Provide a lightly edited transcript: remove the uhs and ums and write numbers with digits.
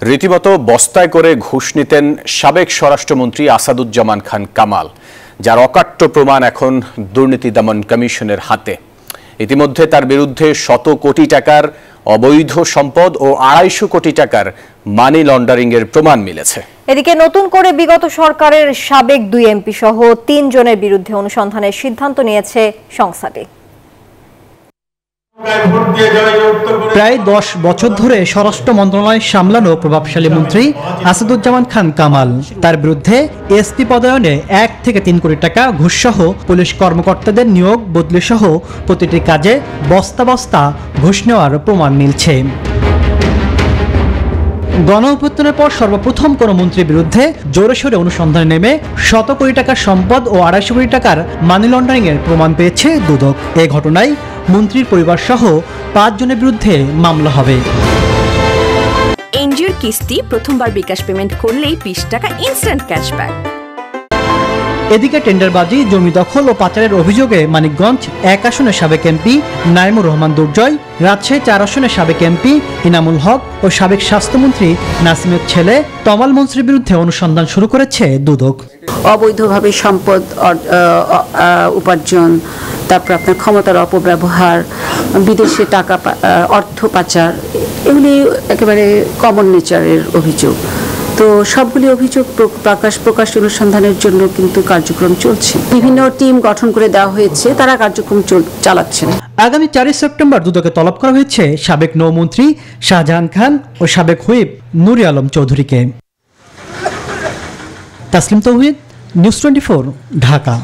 রীতিমতো বস্তায় করে ঘুষ নিতেন সাবেক স্বরাষ্ট্রমন্ত্রী আসাদুজ্জামান খান কামাল, যার অকাট্য প্রমাণ এখন দুর্নীতি দমন কমিশনের হাতে। ইতিমধ্যে তার বিরুদ্ধে শত কোটি টাকার অবৈধ সম্পদ ও 250 কোটি টাকার মানি লন্ডারিং এর প্রমাণ মিলেছে। এদিকে নতুন করে বিগত সরকারের সাবেক 2 এমপি সহ 3 জনের বিরুদ্ধে অনুসন্ধানের সিদ্ধান্ত নিয়েছে সংস্থাটি। প্রায় 10 বছর ধরে স্বরাষ্ট্র মন্ত্রণালয় সামলানো প্রভাবশালী মন্ত্রী আসাদুজ্জামান খান কামাল, তার বিরুদ্ধে এসপি পদায়নে 1 থেকে 3 কোটি টাকা ঘুষসহ পুলিশ কর্মকর্তাদের নিয়োগ বদলি সহ প্রতিটি কাজে বস্তা বস্তা ঘুষ নেওয়ার প্রমাণ মিলছে। গণ অভ্যুত্থানের পর সর্বপ্রথম কোন মন্ত্রীর বিরুদ্ধে জোরে সোরে অনুসন্ধানে নেমে শত কোটি টাকার সম্পদ ও 250 কোটি টাকার মানি লন্ডারিং এর প্রমাণ পেয়েছে দুদক। এই ঘটনায় মন্ত্রীর পরিবার সহ 5 জনের বিরুদ্ধে মামলা হবে। এনজিওর কিস্তি প্রথমবার বিকাশ পেমেন্ট করলেই 20 টাকা ইনস্ট্যান্ট ক্যাশব্যাক। এদিকে টেন্ডারবাজি, জমি দখল ও পাচারের অভিযোগে মানিকগঞ্জ 1 আসনের সাবেক এমপি নাইমুর রহমান দুর্জয়, রাজশাহী 4 আসনের সাবেক এমপি ইনামুল হক ও সাবেক স্বাস্থ্যমন্ত্রী নাসিমের ছেলে তমাল মনসুরের বিরুদ্ধে অনুসন্ধান শুরু করেছে দুদক। অবৈধভাবে সম্পদ উপার্জন, তারপর আপনার ক্ষমতার অপব্যবহার, বিদেশে টাকা অর্থ পাচার, এগুলি একেবারে কমন নেচারের অভিযোগ। তো সবগুলি অভিযোগ প্রকাশ অনুসন্ধানের জন্য কিন্তু কার্যক্রম চলছে। বিভিন্ন টিম গঠন করে দেওয়া হয়েছে, তারা কার্যক্রম চালাচ্ছেন। আগামী 4 সেপ্টেম্বর দুদকে তলব করা হয়েছে সাবেক নৌমন্ত্রী শাহজাহান খান ও সাবেক হুইপ নুরি আলম চৌধুরীকে। তাসলিম তৌহিদ, নিউজ 24, ঢাকা।